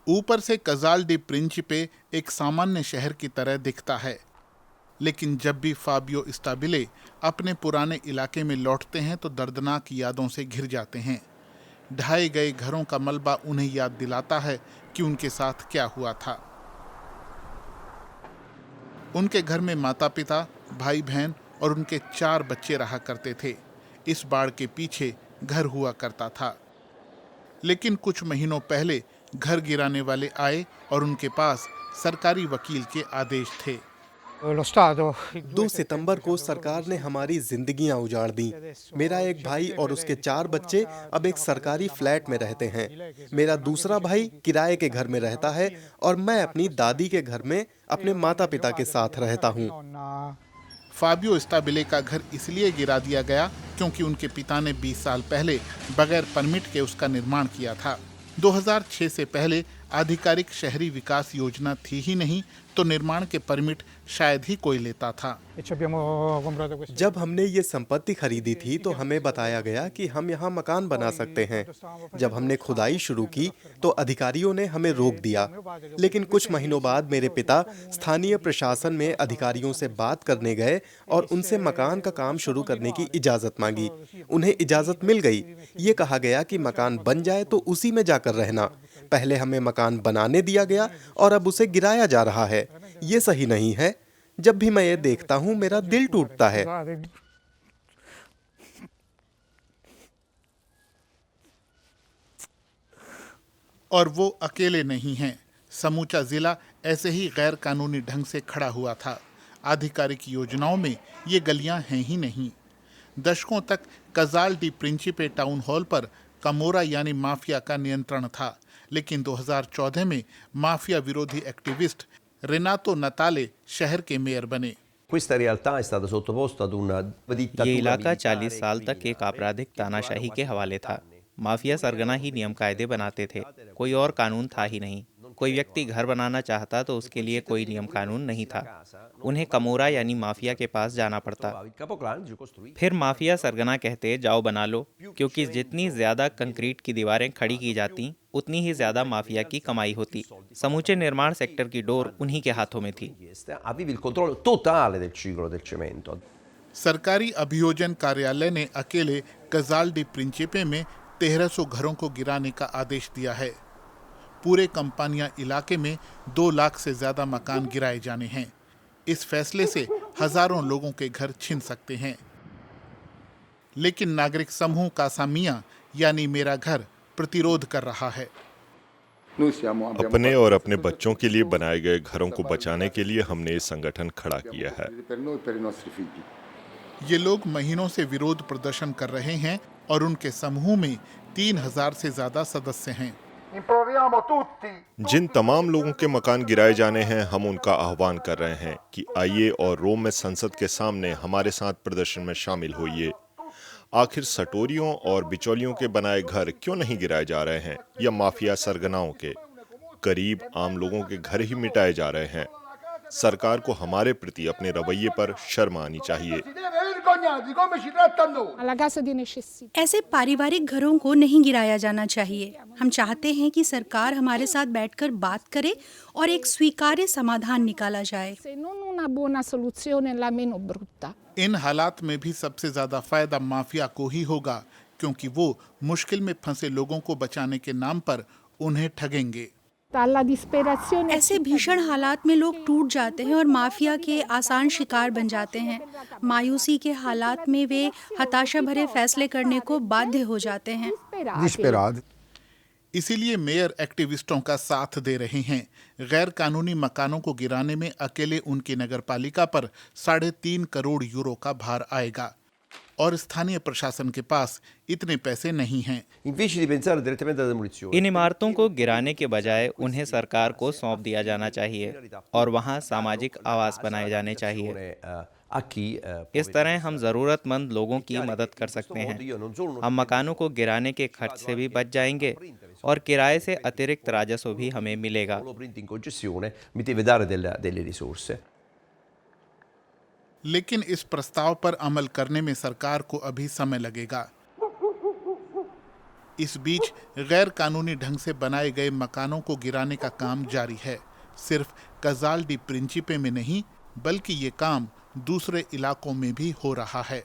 ऊपर से कजाल डी प्रिंचिपे एक सामान्य शहर की तरह दिखता है, लेकिन जब भी फाबियो स्टाबिले अपने पुराने इलाके में लौटते हैं तो दर्दनाक यादों से घिर जाते हैं। ढाए गए घरों का मलबा उन्हें याद दिलाता है कि उनके साथ क्या हुआ था। उनके घर में माता पिता, भाई बहन और उनके 4 बच्चे रहा करते थे। इस बाढ़ के पीछे घर हुआ करता था, लेकिन कुछ महीनों पहले घर गिराने वाले आए और उनके पास सरकारी वकील के आदेश थे। 2 सितंबर को सरकार ने हमारी जिंदगियां उजाड़ दी। मेरा एक भाई और उसके 4 बच्चे अब एक सरकारी फ्लैट में रहते हैं। मेरा दूसरा भाई किराए के घर में रहता है और मैं अपनी दादी के घर में अपने माता पिता के साथ रहता हूँ। फाबियो स्टाबिले का घर इसलिए गिरा दिया गया क्योंकि उनके पिता ने 20 साल पहले बगैर परमिट के उसका निर्माण किया था। 2006 से पहले आधिकारिक शहरी विकास योजना थी ही नहीं, तो निर्माण के परमिट शायद ही कोई लेता था। जब हमने ये संपत्ति खरीदी थी तो हमें बताया गया कि हम यहाँ मकान बना सकते हैं। जब हमने खुदाई शुरू की तो अधिकारियों ने हमें रोक दिया, लेकिन कुछ महीनों बाद मेरे पिता स्थानीय प्रशासन में अधिकारियों से बात करने गए और उनसे मकान का काम शुरू करने की इजाज़त मांगी। उन्हें इजाज़त मिल गई। ये कहा गया कि मकान बन जाए तो उसी में जाकर रहना। पहले हमें मकान बनाने दिया गया और अब उसे गिराया जा रहा है। ये सही नहीं है। जब भी मैं ये देखता हूँ मेरा दिल टूटता है। और वो अकेले नहीं हैं। समूचा जिला ऐसे ही गैर कानूनी ढंग से खड़ा हुआ था। आधिकारिक योजनाओं में ये गलियां हैं ही नहीं। दशकों तक कजाल डी प्रिंचिपे टाउन हॉल पर कमोरा यानी माफिया का नियंत्रण था, लेकिन 2014 में माफिया विरोधी एक्टिविस्ट रेनातो नताले शहर के मेयर बने। ये इलाका 40 साल तक एक आपराधिक तानाशाही के हवाले था। माफिया सरगना ही नियम कायदे बनाते थे, कोई और कानून था ही नहीं। कोई व्यक्ति घर बनाना चाहता तो उसके लिए कोई नियम कानून नहीं था। उन्हें कमोरा यानी माफिया के पास जाना पड़ता। फिर माफिया सरगना कहते जाओ बना लो, क्योंकि जितनी ज्यादा कंक्रीट की दीवारें खड़ी की जाती उतनी ही ज्यादा माफिया की कमाई होती। समूचे निर्माण सेक्टर की डोर उन्हीं के हाथों में थी। सरकारी अभियोजन कार्यालय ने अकेले कजाल डी प्रिंचिपे में 1300 घरों को गिराने का आदेश दिया है। पूरे कंपानिया इलाके में 2 लाख से ज्यादा मकान गिराए जाने हैं। इस फैसले से हजारों लोगों के घर छिन सकते हैं। लेकिन नागरिक समूह कासा मिया यानी मेरा घर प्रतिरोध कर रहा है। अपने और अपने बच्चों के लिए बनाए गए घरों को बचाने के लिए हमने ये संगठन खड़ा किया है। ये लोग महीनों से विरोध प्रदर्शन कर रहे हैं और उनके समूह में 3000 से ज्यादा सदस्य हैं। जिन तमाम लोगों के मकान गिराए जाने हैं, हम उनका आह्वान कर रहे हैं कि आइए और रोम में संसद के सामने हमारे साथ प्रदर्शन में शामिल होइए। आखिर सटोरियों और बिचौलियों के बनाए घर क्यों नहीं गिराए जा रहे हैं, या माफिया सरगनाओं के? करीब आम लोगों के घर ही मिटाए जा रहे हैं। सरकार को हमारे प्रति अपने रवैये पर शर्म आनी चाहिए। ऐसे पारिवारिक घरों को नहीं गिराया जाना चाहिए। हम चाहते हैं कि सरकार हमारे साथ बैठकर बात करे और एक स्वीकार्य समाधान निकाला जाए। इन हालात में भी सबसे ज्यादा फायदा माफिया को ही होगा, क्योंकि वो मुश्किल में फंसे लोगों को बचाने के नाम पर उन्हें ठगेंगे। ऐसे भीषण हालात में लोग टूट जाते हैं और माफिया के आसान शिकार बन जाते हैं। मायूसी के हालात में वे हताशा भरे फैसले करने को बाध्य हो जाते हैं। इसीलिए मेयर एक्टिविस्टों का साथ दे रहे हैं। गैर कानूनी मकानों को गिराने में अकेले उनकी नगरपालिका पर 3.5 करोड़ यूरो का भार आएगा और स्थानीय प्रशासन के पास इतने पैसे नहीं हैं। इन इमारतों को गिराने के बजाय उन्हें सरकार को सौंप दिया जाना चाहिए और वहां सामाजिक आवास बनाए जाने चाहिए। इस तरह हम जरूरतमंद लोगों की मदद कर सकते हैं। हम मकानों को गिराने के खर्च से भी बच जाएंगे और किराए से अतिरिक्त राजस्व भी हमें मिलेगा। लेकिन इस प्रस्ताव पर अमल करने में सरकार को अभी समय लगेगा। इस बीच गैर कानूनी ढंग से बनाए गए मकानों को गिराने का काम जारी है। सिर्फ कजाल डी प्रिंचिपे में नहीं, बल्कि ये काम दूसरे इलाकों में भी हो रहा है।